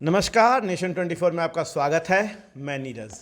नमस्कार, नेशन 24 में आपका स्वागत है। मैं नीरज।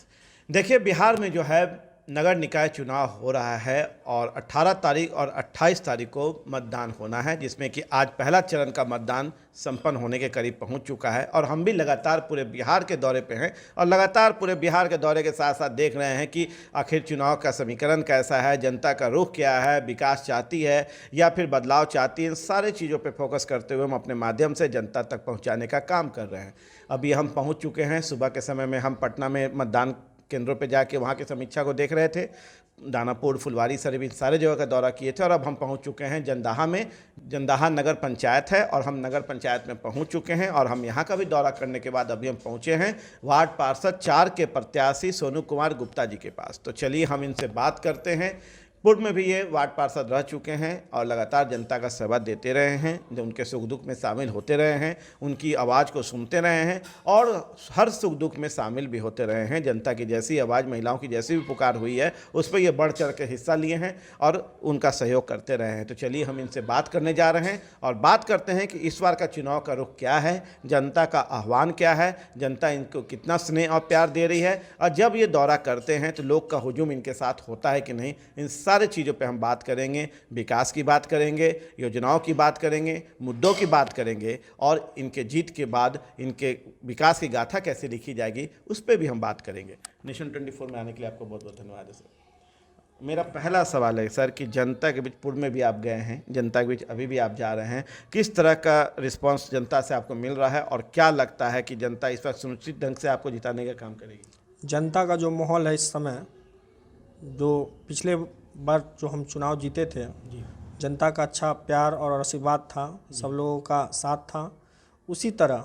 देखिए, बिहार में जो है नगर निकाय चुनाव हो रहा है और 18 तारीख और 28 तारीख को मतदान होना है, जिसमें कि आज पहला चरण का मतदान संपन्न होने के करीब पहुंच चुका है। और हम भी लगातार पूरे बिहार के दौरे पे हैं और लगातार पूरे बिहार के दौरे के साथ साथ देख रहे हैं कि आखिर चुनाव का समीकरण कैसा है, जनता का रुख क्या है, विकास चाहती है या फिर बदलाव चाहती है। इन सारी चीज़ों पर फोकस करते हुए हम अपने माध्यम से जनता तक पहुँचाने का काम कर रहे हैं। अभी हम पहुँच चुके हैं। सुबह के समय में हम पटना में मतदान केंद्रों पे जाके वहाँ की समीक्षा को देख रहे थे। दानापुर, फुलवारी, सरिफ, इन सारे जगह का दौरा किए थे और अब हम पहुँच चुके हैं जंदाहा में। जंदाहा नगर पंचायत है और हम नगर पंचायत में पहुँच चुके हैं और हम यहाँ का भी दौरा करने के बाद अभी हम पहुँचे हैं वार्ड पार्षद 4 के प्रत्याशी सोनू कुमार गुप्ता जी के पास। तो चलिए हम इनसे बात करते हैं। पूर्व में भी ये वार्ड पार्षद रह चुके हैं और लगातार जनता का सेवा देते रहे हैं, जो उनके सुख दुख में शामिल होते रहे हैं, उनकी आवाज़ को सुनते रहे हैं और हर सुख दुख में शामिल भी होते रहे हैं। जनता की जैसी आवाज़, महिलाओं की जैसी भी पुकार हुई है, उस पर ये बढ़ चढ़ के हिस्सा लिए हैं और उनका सहयोग करते रहे हैं। तो चलिए हम इनसे बात करने जा रहे हैं और बात करते हैं कि इस बार का चुनाव का रुख क्या है, जनता का आह्वान क्या है, जनता इनको कितना स्नेह और प्यार दे रही है और जब ये दौरा करते हैं तो लोग का हुजूम इनके साथ होता है कि नहीं। इन सारी चीज़ों पे हम बात करेंगे। विकास की बात करेंगे, योजनाओं की बात करेंगे, मुद्दों की बात करेंगे और इनके जीत के बाद इनके विकास की गाथा कैसे लिखी जाएगी उस पर भी हम बात करेंगे। नेशन 24 में आने के लिए आपको बहुत बहुत धन्यवाद है सर। मेरा पहला सवाल है सर कि जनता के बीच पूर्व में भी आप गए हैं, जनता के बीच अभी भी आप जा रहे हैं, किस तरह का रिस्पांस जनता से आपको मिल रहा है और क्या लगता है कि जनता इस वक्त सुनिश्चित ढंग से आपको जिताने का काम करेगी? जनता का जो माहौल है इस समय, जो पिछले बार जो हम चुनाव जीते थे, जनता का अच्छा प्यार और आशीर्वाद था, सब लोगों का साथ था। उसी तरह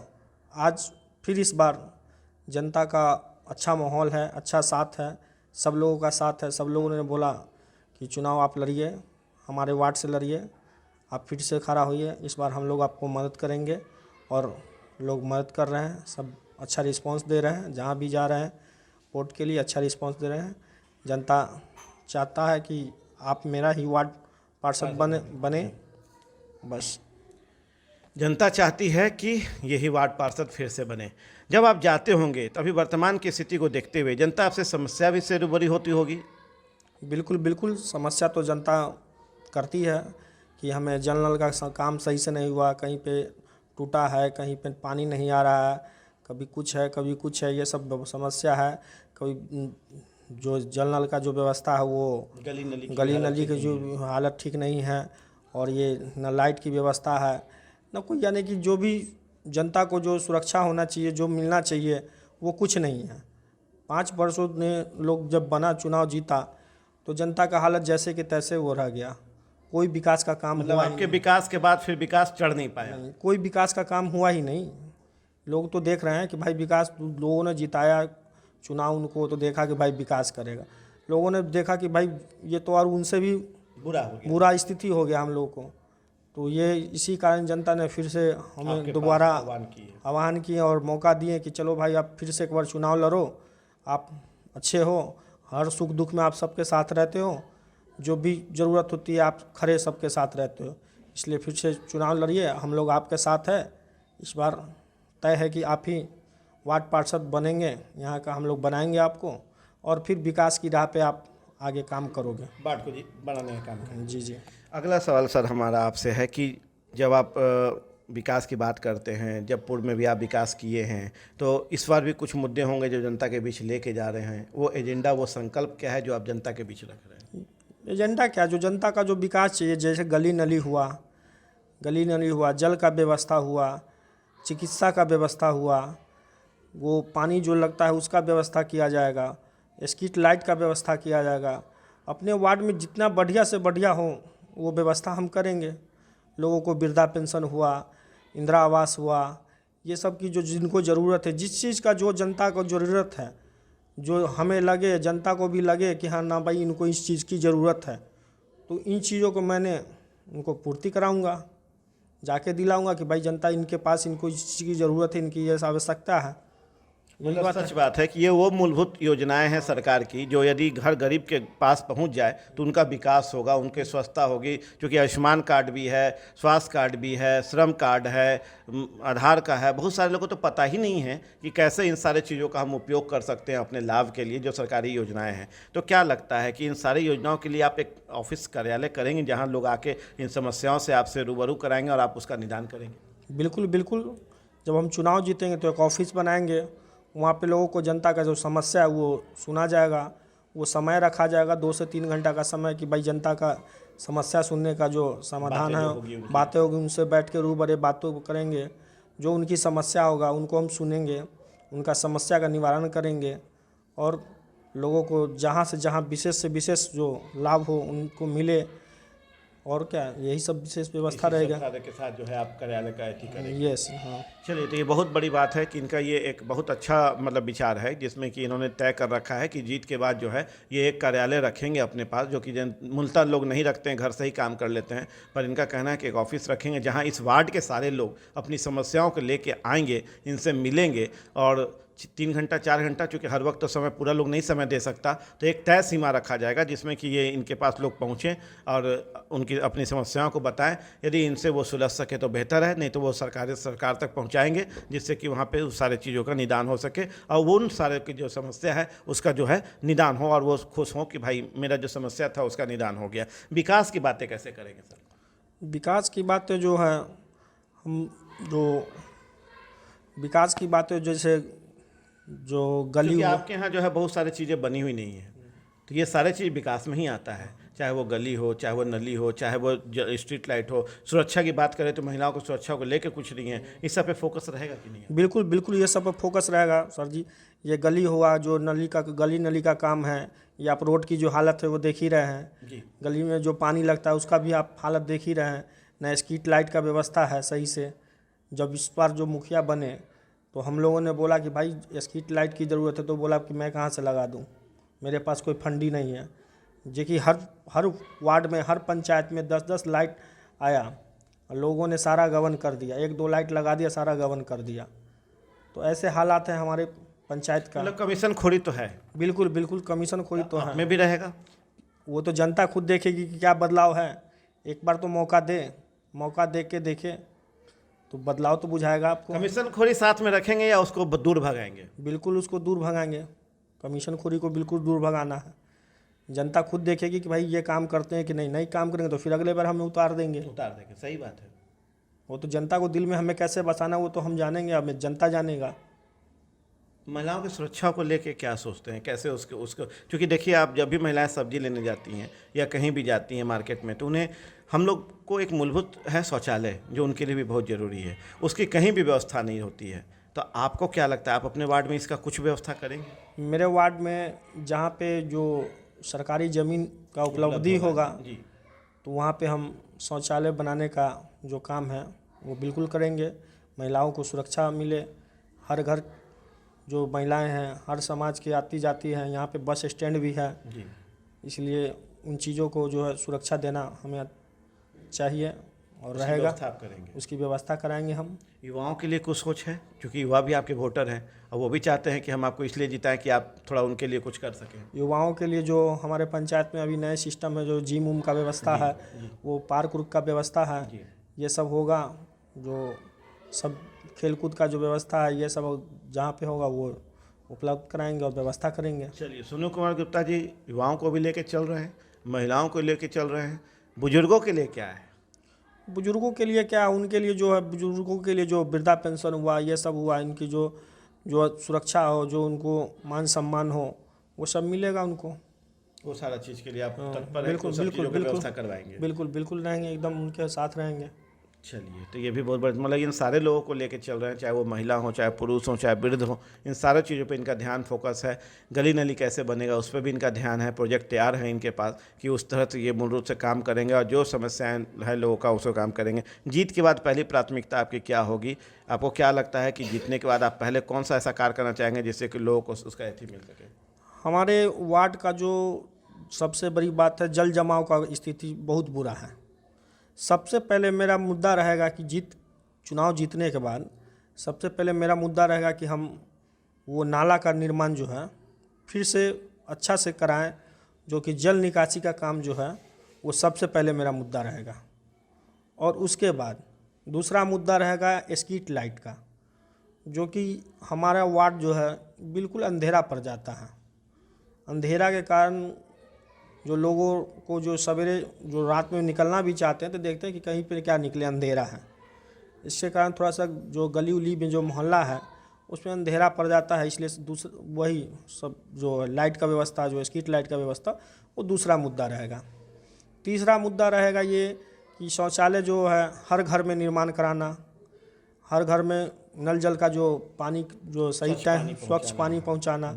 आज फिर इस बार जनता का अच्छा माहौल है, अच्छा साथ है, सब लोगों का साथ है। सब लोगों ने बोला कि चुनाव आप लड़िए, हमारे वार्ड से लड़िए, आप फिर से खड़ा होइए, इस बार हम लोग आपको मदद करेंगे। और लोग मदद कर रहे हैं, सब अच्छा रिस्पांस दे रहे हैं। जहाँ भी जा रहे हैं वोट के लिए अच्छा रिस्पांस दे रहे हैं। जनता चाहता है कि आप मेरा ही वार्ड पार्षद बने बस। जनता चाहती है कि यही वार्ड पार्षद फिर से बने। जब आप जाते होंगे तो अभी वर्तमान की स्थिति को देखते हुए जनता आपसे समस्या भी से रूबरू होती होगी? बिल्कुल बिल्कुल, समस्या तो जनता करती है कि हमें जल नल का काम सही से नहीं हुआ, कहीं पे टूटा है, कहीं पे पानी नहीं आ रहा है, कभी कुछ है कभी कुछ है, ये सब समस्या है। कभी जो जल नल का जो व्यवस्था है वो गली नली की जो हालत ठीक नहीं है और ये न लाइट की व्यवस्था है न कोई, यानी कि जो भी जनता को जो सुरक्षा होना चाहिए, जो मिलना चाहिए, वो कुछ नहीं है। 5 वर्षों में लोग जब बना चुनाव जीता तो जनता का हालत जैसे कि तैसे वो रह गया। कोई विकास का काम मतलब हुआ आपके विकास के बाद फिर विकास चढ़ नहीं पाया? नहीं, कोई विकास का काम हुआ ही नहीं। लोग तो देख रहे हैं कि भाई विकास, लोगों ने जिताया चुनाव उनको, तो देखा कि भाई विकास करेगा। लोगों ने देखा कि भाई ये तो और उनसे भी बुरा स्थिति हो गया हम लोगों को। तो ये इसी कारण जनता ने फिर से हमें दोबारा आह्वान किए और मौका दिए कि चलो भाई आप फिर से एक बार चुनाव लड़ो, आप अच्छे हो, हर सुख दुख में आप सबके साथ रहते हो, जो भी ज़रूरत होती है आप खड़े सबके साथ रहते हो, इसलिए फिर से चुनाव लड़िए, हम लोग आपके साथ है। इस बार तय है कि आप ही वार्ड पार्षद बनेंगे, यहाँ का हम लोग बनाएंगे आपको और फिर विकास की राह पे आप आगे काम करोगे, वार्ड को बनाने का काम करेंगे। जी जी। अगला सवाल सर हमारा आपसे है कि जब आप विकास की बात करते हैं, जब पूर्व में भी आप विकास किए हैं, तो इस बार भी कुछ मुद्दे होंगे जो जनता के बीच लेके जा रहे हैं। वो एजेंडा, वो संकल्प क्या है जो आप जनता के बीच रख रहे हैं? एजेंडा क्या, जो जनता का जो विकास चाहिए, जैसे गली नली हुआ, जल का व्यवस्था हुआ, चिकित्सा का व्यवस्था हुआ, वो पानी जो लगता है उसका व्यवस्था किया जाएगा, स्ट्रीट लाइट का व्यवस्था किया जाएगा। अपने वार्ड में जितना बढ़िया से बढ़िया हो वो व्यवस्था हम करेंगे। लोगों को वृद्धा पेंशन हुआ, इंदिरा आवास हुआ, ये सब की जो जिनको ज़रूरत है, जिस चीज़ का जो जनता को ज़रूरत है, जो हमें लगे, जनता को भी लगे कि हाँ ना भाई इनको इस चीज़ की ज़रूरत है, तो इन चीज़ों को मैंने उनको पूर्ति कराऊंगा, जाके दिलाऊंगा कि भाई जनता इनके पास, इनको इस चीज़ की ज़रूरत है, इनकी ये आवश्यकता है। यही मतलब बात सच बात है कि ये वो मूलभूत योजनाएं हैं सरकार की जो यदि घर गरीब के पास पहुंच जाए तो उनका विकास होगा, उनके स्वच्छता होगी। क्योंकि आयुष्मान कार्ड भी है, स्वास्थ्य कार्ड भी है, श्रम कार्ड है, आधार का है। बहुत सारे लोगों को तो पता ही नहीं है कि कैसे इन सारे चीज़ों का हम उपयोग कर सकते हैं अपने लाभ के लिए, जो सरकारी योजनाएं हैं। तो क्या लगता है कि इन सारी योजनाओं के लिए आप एक ऑफिस कार्यालय करेंगे जहाँ लोग आके इन समस्याओं से आपसे रूबरू कराएंगे और आप उसका निदान करेंगे? बिल्कुल बिल्कुल। जब हम चुनाव जीतेंगे तो एक ऑफिस बनाएंगे, वहाँ पे लोगों को, जनता का जो समस्या है वो सुना जाएगा। वो समय रखा जाएगा 2 से 3 घंटा का समय कि भाई जनता का समस्या सुनने का जो समाधान बातें जो है, होगी उनकी। बातें होगी, उनसे बैठ के रूबरू बातों करेंगे। जो उनकी समस्या होगा उनको हम सुनेंगे, उनका समस्या का निवारण करेंगे और लोगों को जहाँ से जहाँ विशेष से विशेष जो लाभ हो उनको मिले। और क्या, यही सब विशेष व्यवस्था इसी सब रहेगा। कार्य के साथ जो है आप कार्यालय का अथी करेंगे। यस, हाँ। चलिए, तो ये बहुत बड़ी बात है कि इनका ये एक बहुत अच्छा मतलब विचार है, जिसमें कि इन्होंने तय कर रखा है कि जीत के बाद जो है ये एक कार्यालय रखेंगे अपने पास, जो कि मूलतः लोग नहीं रखते हैं, घर से ही काम कर लेते हैं। पर इनका कहना है कि एक ऑफिस रखेंगे जहाँ इस वार्ड के सारे लोग अपनी समस्याओं को लेके आएंगे, इनसे मिलेंगे। और 3 घंटा 4 घंटा, चूँकि हर वक्त तो समय पूरा लोग नहीं समय दे सकता, तो एक तय सीमा रखा जाएगा जिसमें कि ये इनके पास लोग पहुँचें और उनकी अपनी समस्याओं को बताएं। यदि इनसे वो सुलझ सके तो बेहतर है, नहीं तो वो सरकार तक पहुँचाएंगे, जिससे कि वहाँ पे उस सारे चीज़ों का निदान हो सके और वो उन सारे की जो समस्या है उसका जो है निदान हो और वो खुश हों कि भाई मेरा जो समस्या था उसका निदान हो गया। विकास की बातें कैसे करेंगे सर? विकास की बातें जो है, हम जो विकास की बातें जैसे जो गली क्योंकि हुआ, आपके यहाँ जो है बहुत सारी चीज़ें बनी हुई नहीं है, तो ये सारे चीज़ विकास में ही आता है। चाहे वो गली हो, चाहे वो नली हो, चाहे वो स्ट्रीट लाइट हो। सुरक्षा की बात करें तो महिलाओं को सुरक्षा को लेकर कुछ नहीं है, इस सब पे फोकस रहेगा कि नहीं? बिल्कुल बिल्कुल, ये सब पे फोकस रहेगा सर जी। ये गली हुआ, जो गली नली का काम है, या आप रोड की जो हालत है वो देख ही रहे हैं जी। गली में जो पानी लगता है उसका भी आप हालत देख ही रहे हैं ना। स्ट्रीट लाइट का व्यवस्था है सही से। जब इस बार जो मुखिया बने तो हम लोगों ने बोला कि भाई स्ट्रीट लाइट की ज़रूरत है, तो बोला कि मैं कहाँ से लगा दूँ, मेरे पास कोई फंड ही नहीं है। जो कि हर वार्ड में, हर पंचायत में 10-10 लाइट आया, लोगों ने सारा गबन कर दिया। 1-2 लाइट लगा दिया, सारा गबन कर दिया। तो ऐसे हालात हैं हमारे पंचायत का। मतलब कमीशन खोरी तो है, बिल्कुल बिल्कुल, कमीशन खोरी तो है। में भी रहेगा। वो तो जनता खुद देखेगी कि क्या बदलाव है। एक बार तो मौका दे के देखे तो बदलाव तो बुझाएगा आपको। कमीशन खोरी साथ में रखेंगे या उसको दूर भगाएंगे? बिल्कुल उसको दूर भगाएंगे। कमीशन खोरी को बिल्कुल दूर भगाना है। जनता खुद देखेगी कि भाई ये काम करते हैं कि नहीं काम करेंगे तो फिर अगले बार हमें उतार देंगे। सही बात है। वो तो जनता को दिल में हमें कैसे बसाना वो तो हम जानेंगे, हमें जनता जानेगा। महिलाओं की सुरक्षा को लेके क्या सोचते हैं, कैसे उसको क्योंकि देखिए, आप जब भी महिलाएं सब्जी लेने जाती हैं या कहीं भी जाती हैं मार्केट में, तो उन्हें हम लोग को एक मूलभूत है शौचालय, जो उनके लिए भी बहुत ज़रूरी है, उसकी कहीं भी व्यवस्था नहीं होती है। तो आपको क्या लगता है, आप अपने वार्ड में इसका कुछ व्यवस्था करेंगे? मेरे वार्ड में जहाँ पे जो सरकारी ज़मीन का उपलब्धि होगा जी, तो वहाँ पे हम शौचालय बनाने का जो काम है वो बिल्कुल करेंगे। महिलाओं को सुरक्षा मिले। हर घर जो महिलाएं हैं, हर समाज की आती जाती हैं। यहाँ पे बस स्टैंड भी है, जी। इसलिए उन चीज़ों को जो है सुरक्षा देना हमें चाहिए और उसकी रहेगा। व्यवस्था आप करेंगे? उसकी व्यवस्था कराएंगे हम। युवाओं के लिए कुछ सोच है, क्योंकि युवा भी आपके वोटर हैं और वो भी चाहते हैं कि हम आपको इसलिए जिताएं कि आप थोड़ा उनके लिए कुछ कर सकें। युवाओं के लिए जो हमारे पंचायत में अभी नए सिस्टम है, जो जिम उम का व्यवस्था है, वो पार्क उर्क का व्यवस्था है, जी। ये सब होगा। जो सब खेलकूद का जो व्यवस्था है, ये सब जहाँ पे होगा वो उपलब्ध कराएंगे और व्यवस्था करेंगे। चलिए, सोनू कुमार गुप्ता जी युवाओं को भी लेके चल रहे हैं, महिलाओं को लेके चल रहे हैं, बुजुर्गों के लिए क्या है? बुजुर्गों के लिए क्या, उनके लिए जो है, बुजुर्गों के लिए जो वृद्धा पेंशन हुआ, ये सब हुआ, इनकी जो सुरक्षा हो, जो उनको मान सम्मान हो, वो सब मिलेगा उनको। वो सारा चीज़ के लिए आप तत्पर हैं, बिल्कुल तो सब बिल्कुल चीज़ों की बिल्कुल व्यवस्था करवाएंगे? बिल्कुल बिल्कुल रहेंगे, एकदम उनके साथ रहेंगे। चलिए, तो ये भी बहुत बड़ा, मतलब इन सारे लोगों को लेके चल रहे हैं, चाहे वो महिला हो, चाहे पुरुष हो, चाहे वृद्ध हो, इन सारे चीज़ों पे इनका ध्यान फोकस है। गली नली कैसे बनेगा उस पर भी इनका ध्यान है। प्रोजेक्ट तैयार है इनके पास कि उस तरह से ये मूल रूप से काम करेंगे और जो समस्याएं है लोगों का उसको काम करेंगे। जीत के बाद पहली प्राथमिकता आपकी क्या होगी? आपको क्या लगता है कि जीतने के बाद आप पहले कौन सा ऐसा कार्य करना चाहेंगे जिससे कि लोगों को उसका अथी मिल सके? हमारे वार्ड का जो सबसे बड़ी बात है, जल जमाव का स्थिति बहुत बुरा है। सबसे पहले मेरा मुद्दा रहेगा कि चुनाव जीतने के बाद सबसे पहले मेरा मुद्दा रहेगा कि हम वो नाला का निर्माण जो है फिर से अच्छा से कराएं, जो कि जल निकासी का काम जो है वो सबसे पहले मेरा मुद्दा रहेगा। और उसके बाद दूसरा मुद्दा रहेगा स्ट्रीट लाइट का, जो कि हमारा वार्ड जो है बिल्कुल अंधेरा पड़ जाता है। अंधेरा के कारण जो लोगों को जो सवेरे जो रात में निकलना भी चाहते हैं तो देखते हैं कि कहीं पर क्या निकले, अंधेरा है। इसके कारण थोड़ा सा जो गली उली में जो मोहल्ला है उसमें अंधेरा पड़ जाता है, इसलिए दूसरा वही सब जो लाइट का व्यवस्था, जो स्ट्रीट लाइट का व्यवस्था, वो दूसरा मुद्दा रहेगा। तीसरा मुद्दा रहेगा ये कि शौचालय जो है हर घर में निर्माण कराना, हर घर में नल जल का जो पानी जो सही टाइम स्वच्छ पानी पहुंचाना,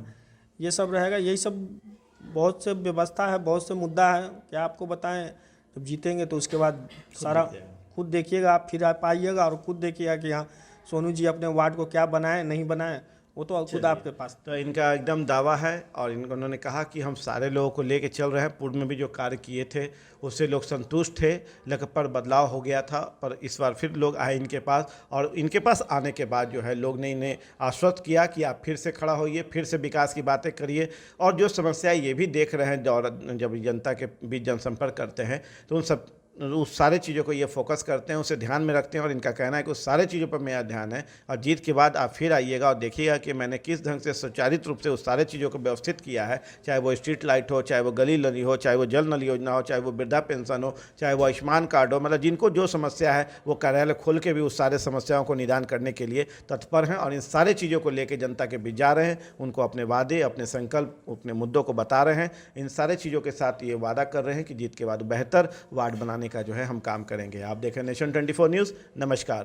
ये सब रहेगा। यही सब बहुत से व्यवस्था है, बहुत से मुद्दा है। क्या आपको बताएं, जब जीतेंगे तो उसके बाद सारा खुद देखिएगा, आप फिर आप आइएगा और खुद देखिएगा कि हाँ सोनू जी अपने वार्ड को क्या बनाए नहीं बनाए, वो तो खुद आपके पास। तो इनका एकदम दावा है और उन्होंने कहा कि हम सारे लोगों को लेके चल रहे हैं। पूर्व में भी जो कार्य किए थे उससे लोग संतुष्ट थे, लेकिन पर बदलाव हो गया था। पर इस बार फिर लोग आए इनके पास, और इनके पास आने के बाद जो है लोग ने इन्हें आश्वस्त किया कि आप फिर से खड़ा होइए, फिर से विकास की बातें करिए। और जो समस्याएं ये भी देख रहे हैं, और जब जनता के बीच जनसंपर्क करते हैं तो उन सब उस सारे चीज़ों को ये फोकस करते हैं, उसे ध्यान में रखते हैं। और इनका कहना है कि उस सारे चीज़ों पर मेरा ध्यान है, और जीत के बाद आप फिर आइएगा और देखिएगा कि मैंने किस ढंग से सुचारित रूप से उस सारे चीज़ों को व्यवस्थित किया है। चाहे वो स्ट्रीट लाइट हो, चाहे वो गली नली हो, चाहे वो जल नल योजना हो, चाहे वो वृद्धा पेंशन हो, चाहे वो आयुष्मान कार्ड हो, मतलब जिनको जो समस्या है वो कार्यालय खोल के भी उस सारे समस्याओं को निदान करने के लिए तत्पर हैं। और इन सारे चीज़ों को लेकर जनता के बीच जा रहे हैं, उनको अपने वादे, अपने संकल्प, अपने मुद्दों को बता रहे हैं। इन सारे चीज़ों के साथ ये वादा कर रहे हैं कि जीत के बाद बेहतर वार्ड बनाने का जो है हम काम करेंगे। आप देखें नेशन 24 न्यूज़। नमस्कार।